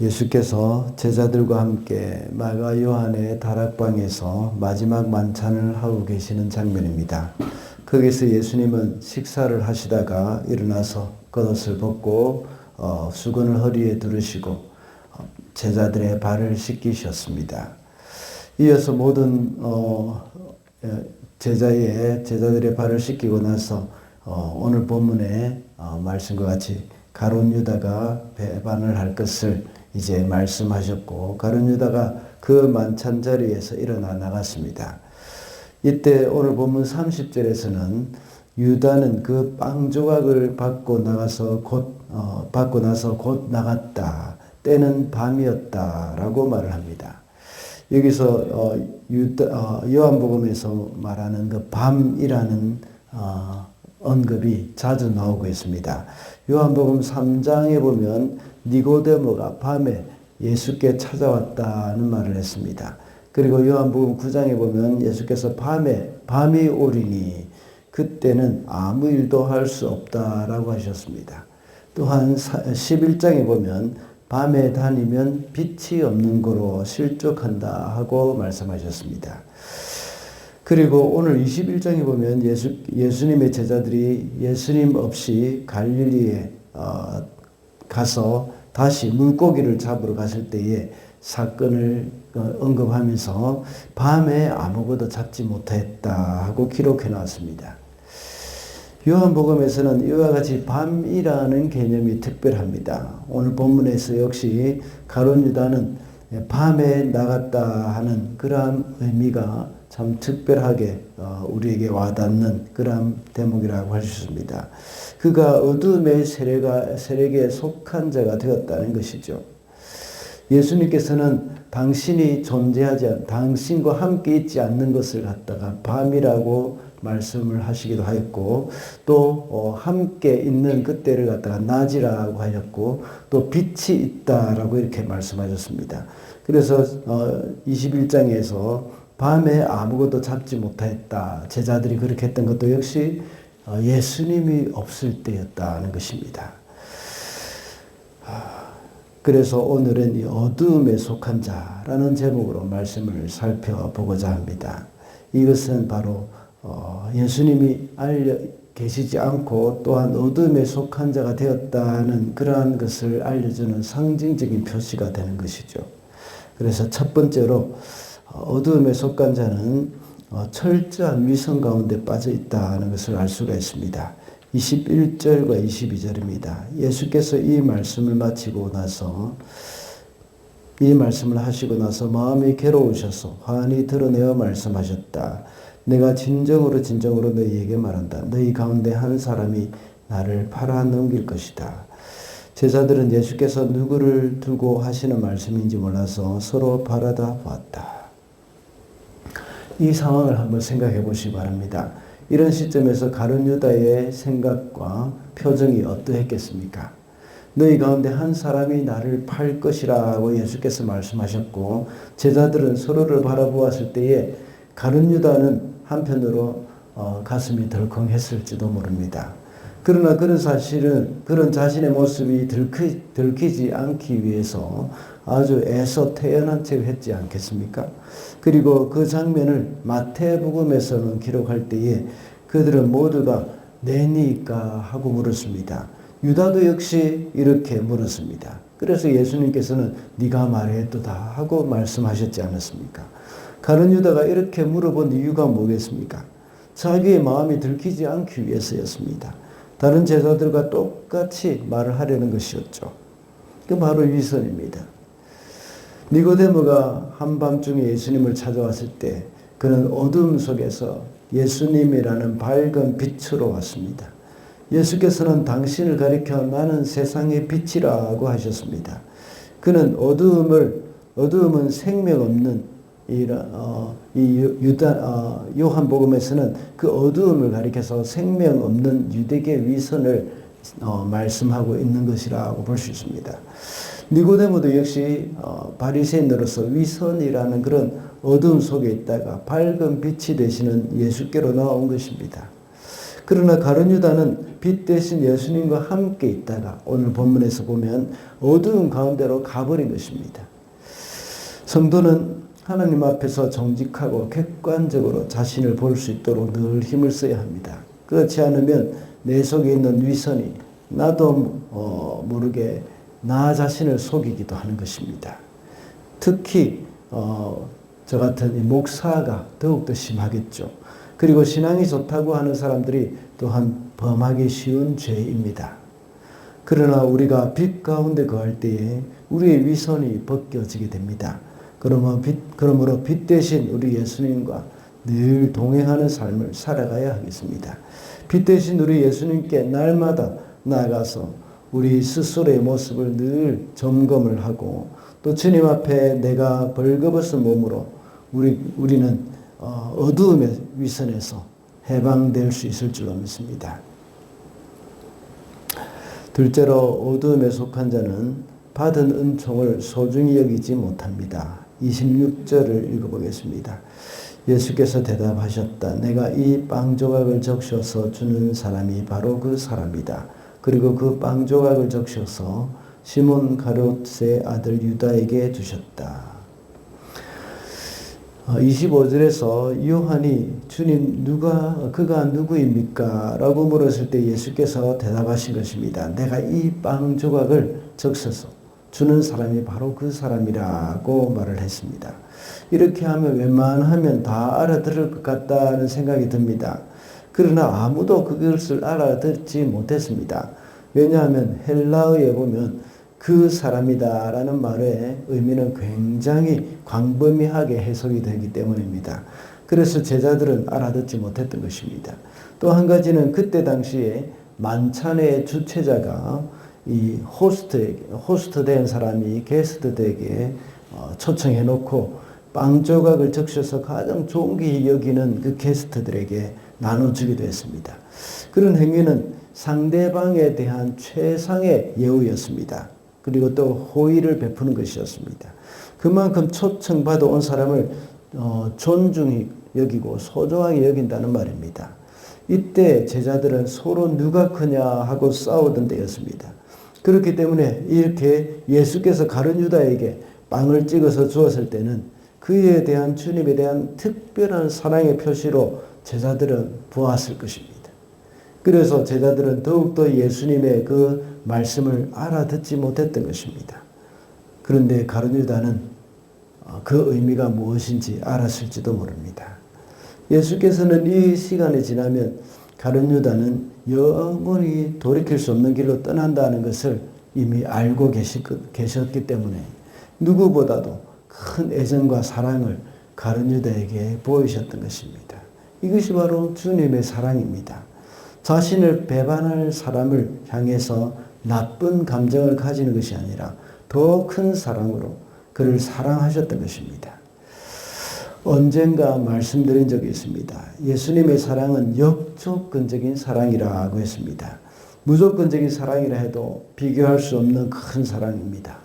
예수께서 제자들과 함께 마가 요한의 다락방에서 마지막 만찬을 하고 계시는 장면입니다. 거기서 예수님은 식사를 하시다가 일어나서 겉옷을 벗고 수건을 허리에 두르시고 제자들의 발을 씻기셨습니다. 이어서 모든 제자들의 발을 씻기고 나서 오늘 본문의 말씀과 같이 가룟 유다가 배반을 할 것을 이제 말씀하셨고, 가룟 유다가 그 만찬 자리에서 일어나 나갔습니다. 이때 오늘 본문 30절에서는 유다는 그 빵 조각을 받고 나서 곧 나갔다. 때는 밤이었다라고 말을 합니다. 여기서 요한복음에서 말하는 그 밤이라는 언급이 자주 나오고 있습니다. 요한복음 3장에 보면 니고데모가 밤에 예수께 찾아왔다는 말을 했습니다. 그리고 요한복음 9장에 보면 예수께서 밤이 오리니 그때는 아무 일도 할 수 없다라고 하셨습니다. 또한 11장에 보면 밤에 다니면 빛이 없는 거로 실족한다 하고 말씀하셨습니다. 그리고 오늘 21장에 보면 예수님의 제자들이 예수님 없이 갈릴리에 가서 다시 물고기를 잡으러 갔을 때에 사건을 언급하면서 밤에 아무것도 잡지 못했다 하고 기록해 놨습니다. 요한복음에서는 이와 같이 밤이라는 개념이 특별합니다. 오늘 본문에서 역시 가룟 유다는 밤에 나갔다 하는 그러한 의미가 참 특별하게 우리에게 와닿는 그러한 대목이라고 할 수 있습니다. 그가 어둠의 세력에 속한 자가 되었다는 것이죠. 예수님께서는 당신이 당신과 함께 있지 않는 것을 갖다가 밤이라고 말씀을 하시기도 하였고, 또 함께 있는 그때를 갖다가 낮이라고 하였고, 또 빛이 있다라고 이렇게 말씀하셨습니다. 그래서 21장에서 밤에 아무것도 잡지 못했다. 제자들이 그렇게 했던 것도 역시 예수님이 없을 때였다는 것입니다. 그래서 오늘은 이 어두움에 속한 자라는 제목으로 말씀을 살펴보고자 합니다. 이것은 바로 예수님이 계시지 않고 또한 어둠에 속한 자가 되었다는 그러한 것을 알려주는 상징적인 표시가 되는 것이죠. 그래서 첫 번째로 어두움에 속한 자는 철저한 위선 가운데 빠져 있다는 것을 알 수가 있습니다. 21절과 22절입니다. 예수께서 이 말씀을 하시고 나서 마음이 괴로우셔서 환히 드러내어 말씀하셨다. 내가 진정으로 너희에게 말한다. 너희 가운데 한 사람이 나를 팔아 넘길 것이다. 제자들은 예수께서 누구를 두고 하시는 말씀인지 몰라서 서로 바라다 보았다. 이 상황을 한번 생각해 보시기 바랍니다. 이런 시점에서 가룟 유다의 생각과 표정이 어떠했겠습니까? 너희 가운데 한 사람이 나를 팔 것이라고 예수께서 말씀하셨고, 제자들은 서로를 바라보았을 때에 가룟 유다는 한편으로 가슴이 덜컹했을지도 모릅니다. 그러나 그런 자신의 모습이 들키지 않기 위해서 아주 애써 태연한 척을 했지 않겠습니까? 그리고 그 장면을 마태복음에서는 기록할 때에 그들은 모두가 내니까 하고 물었습니다. 유다도 역시 이렇게 물었습니다. 그래서 예수님께서는 네가 말해도다 하고 말씀하셨지 않았습니까? 가룟 유다가 이렇게 물어본 이유가 뭐겠습니까? 자기의 마음이 들키지 않기 위해서였습니다. 다른 제자들과 똑같이 말을 하려는 것이었죠. 그 바로 위선입니다. 니고데모가 한밤중에 예수님을 찾아왔을 때 그는 어둠 속에서 예수님이라는 밝은 빛으로 왔습니다. 예수께서는 당신을 가리켜 나는 세상의 빛이라고 하셨습니다. 그는 어두움은 생명 없는 요한복음에서는 그 어두움을 가리켜서 생명 없는 유대계 위선을 말씀하고 있는 것이라고 볼 수 있습니다. 니고데모도 역시 바리새인으로서 위선이라는 그런 어두움 속에 있다가 밝은 빛이 되시는 예수께로 나온 것입니다. 그러나 가룟 유다는 빛 대신 예수님과 함께 있다가 오늘 본문에서 보면 어두운 가운데로 가버린 것입니다. 성도는 하나님 앞에서 정직하고 객관적으로 자신을 볼 수 있도록 늘 힘을 써야 합니다. 그렇지 않으면 내 속에 있는 위선이 나도 모르게 나 자신을 속이기도 하는 것입니다. 특히 저 같은 목사가 더욱더 심하겠죠. 그리고 신앙이 좋다고 하는 사람들이 또한 범하기 쉬운 죄입니다. 그러나 우리가 빛 가운데 거할 때에 우리의 위선이 벗겨지게 됩니다. 그러므로 빛 대신 우리 예수님과 늘 동행하는 삶을 살아가야 하겠습니다. 빛 대신 우리 예수님께 날마다 나아가서 우리 스스로의 모습을 늘 점검을 하고 또 주님 앞에 내가 벌거벗은 몸으로 우리는 어두움의 위선에서 해방될 수 있을 줄로 믿습니다. 둘째로 어두움에 속한 자는 받은 은총을 소중히 여기지 못합니다. 26절을 읽어보겠습니다. 예수께서 대답하셨다. 내가 이 빵 조각을 적셔서 주는 사람이 바로 그 사람이다. 그리고 그 빵 조각을 적셔서 시몬 가룟의 아들 유다에게 주셨다. 25절에서 요한이 주님 그가 누구입니까? 라고 물었을 때 예수께서 대답하신 것입니다. 내가 이 빵 조각을 적셔서 주는 사람이 바로 그 사람이라고 말을 했습니다. 이렇게 하면 웬만하면 다 알아들을 것 같다는 생각이 듭니다. 그러나 아무도 그것을 알아듣지 못했습니다. 왜냐하면 헬라어에 보면 그 사람이다 라는 말의 의미는 굉장히 광범위하게 해석이 되기 때문입니다. 그래서 제자들은 알아듣지 못했던 것입니다. 또 한 가지는 그때 당시에 만찬의 주최자가 이 호스트 된 사람이 게스트들에게 초청해 놓고 빵 조각을 적셔서 가장 좋게 여기는 그 게스트들에게 나눠주기도 했습니다. 그런 행위는 상대방에 대한 최상의 예우였습니다. 그리고 또 호의를 베푸는 것이었습니다. 그만큼 초청받아 온 사람을 존중히 여기고 소중하게 여긴다는 말입니다. 이때 제자들은 서로 누가 크냐 하고 싸우던 때였습니다. 그렇기 때문에 이렇게 예수께서 가룟 유다에게 빵을 찍어서 주었을 때는 그에 대한 주님에 대한 특별한 사랑의 표시로 제자들은 보았을 것입니다. 그래서 제자들은 더욱더 예수님의 그 말씀을 알아듣지 못했던 것입니다. 그런데 가룟 유다는 그 의미가 무엇인지 알았을지도 모릅니다. 예수께서는 이 시간이 지나면 가룟 유다는 영원히 돌이킬 수 없는 길로 떠난다는 것을 이미 알고 계셨기 때문에 누구보다도 큰 애정과 사랑을 가룟 유다에게 보이셨던 것입니다. 이것이 바로 주님의 사랑입니다. 자신을 배반할 사람을 향해서 나쁜 감정을 가지는 것이 아니라 더 큰 사랑으로 그를 사랑하셨던 것입니다. 언젠가 말씀드린 적이 있습니다. 예수님의 사랑은 역조건적인 사랑이라고 했습니다. 무조건적인 사랑이라 해도 비교할 수 없는 큰 사랑입니다.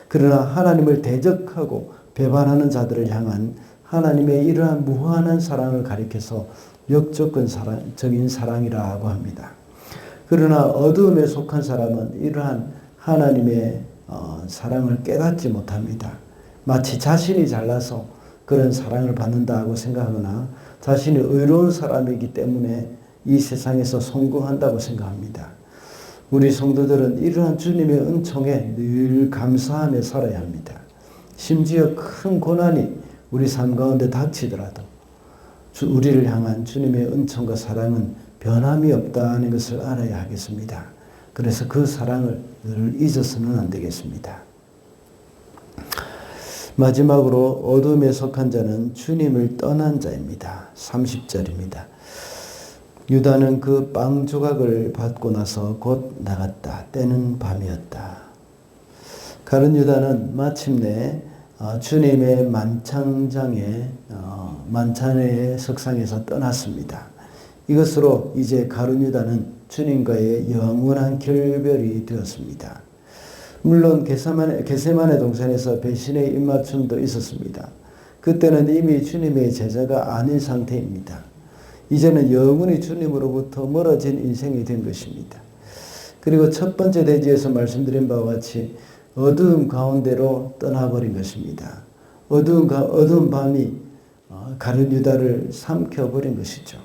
그러나 하나님을 대적하고 배반하는 자들을 향한 하나님의 이러한 무한한 사랑을 가리켜서 역조건적인 사랑이라고 합니다. 그러나 어두움에 속한 사람은 이러한 하나님의 사랑을 깨닫지 못합니다. 마치 자신이 잘나서 그런 사랑을 받는다고 생각하거나 자신이 의로운 사람이기 때문에 이 세상에서 성공한다고 생각합니다. 우리 성도들은 이러한 주님의 은총에 늘 감사하며 살아야 합니다. 심지어 큰 고난이 우리 삶 가운데 닥치더라도 우리를 향한 주님의 은총과 사랑은 변함이 없다는 것을 알아야 하겠습니다. 그래서 그 사랑을 늘 잊어서는 안 되겠습니다. 마지막으로 어둠에 속한 자는 주님을 떠난 자입니다. 30절입니다. 유다는 그 빵 조각을 받고 나서 곧 나갔다. 때는 밤이었다. 가룟 유다는 마침내 주님의 만찬의 석상에서 떠났습니다. 이것으로 이제 가룟 유다는 주님과의 영원한 결별이 되었습니다. 물론 겟세마네 동산에서 배신의 입맞춤도 있었습니다. 그때는 이미 주님의 제자가 아닌 상태입니다. 이제는 영원히 주님으로부터 멀어진 인생이 된 것입니다. 그리고 첫 번째 대지에서 말씀드린 바와 같이 어두움 가운데로 떠나버린 것입니다. 어두운 밤이 가룟 유다를 삼켜버린 것이죠.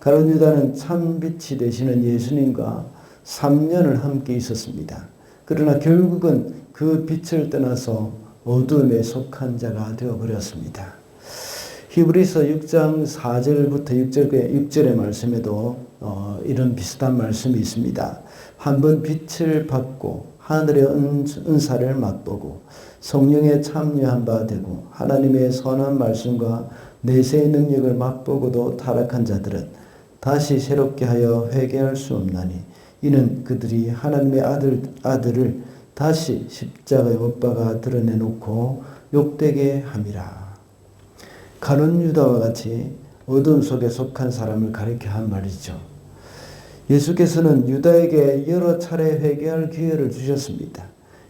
가룟 유다는 참빛이 되시는 예수님과 3년을 함께 있었습니다. 그러나 결국은 그 빛을 떠나서 어두움에 속한 자가 되어버렸습니다. 히브리서 6장 4절부터 6절의 말씀에도 이런 비슷한 말씀이 있습니다. 한번 빛을 받고 하늘의 은사를 맛보고 성령에 참여한 바 되고 하나님의 선한 말씀과 내세의 능력을 맛보고도 타락한 자들은 다시 새롭게 하여 회개할 수 없나니 이는 그들이 하나님의 아들을 다시 십자가에 못 박아 드러내놓고 욕되게 함이라. 가룟 유다와 같이 어두움 속에 속한 사람을 가리켜 한 말이죠. 예수께서는 유다에게 여러 차례 회개할 기회를 주셨습니다.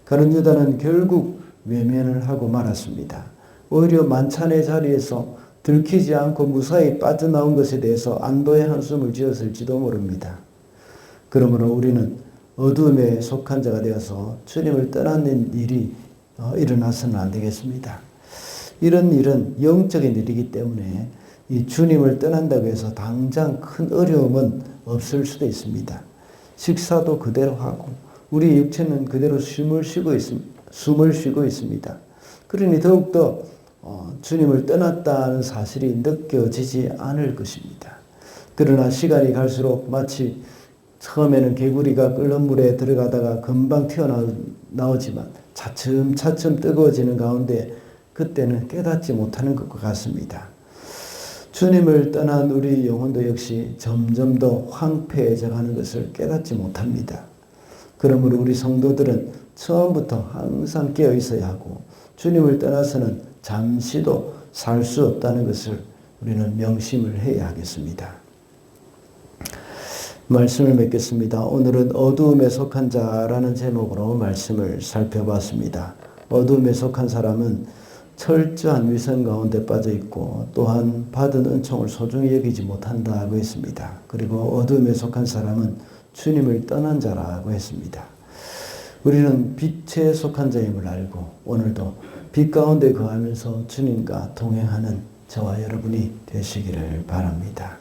가룟 유다는 결국 외면을 하고 말았습니다. 오히려 만찬의 자리에서 들키지 않고 무사히 빠져나온 것에 대해서 안도의 한숨을 지었을지도 모릅니다. 그러므로 우리는 어두움에 속한 자가 되어서 주님을 떠나는 일이 일어나서는 안 되겠습니다. 이런 일은 영적인 일이기 때문에 이 주님을 떠난다고 해서 당장 큰 어려움은 없을 수도 있습니다. 식사도 그대로 하고 우리 육체는 그대로 숨을 쉬고 있습니다. 그러니 더욱더 주님을 떠났다는 사실이 느껴지지 않을 것입니다. 그러나 시간이 갈수록 마치 처음에는 개구리가 끓는 물에 들어가다가 금방 튀어나오지만 차츰차츰 뜨거워지는 가운데 그때는 깨닫지 못하는 것과 같습니다. 주님을 떠난 우리 영혼도 역시 점점 더 황폐해져 가는 것을 깨닫지 못합니다. 그러므로 우리 성도들은 처음부터 항상 깨어 있어야 하고 주님을 떠나서는 잠시도 살 수 없다는 것을 우리는 명심을 해야 하겠습니다. 말씀을 맺겠습니다. 오늘은 어두움에 속한 자라는 제목으로 말씀을 살펴봤습니다. 어두움에 속한 사람은 철저한 위선 가운데 빠져 있고 또한 받은 은총을 소중히 여기지 못한다고 했습니다. 그리고 어두움에 속한 사람은 주님을 떠난 자라고 했습니다. 우리는 빛에 속한 자임을 알고 오늘도 빛 가운데 거하면서 주님과 동행하는 저와 여러분이 되시기를 바랍니다.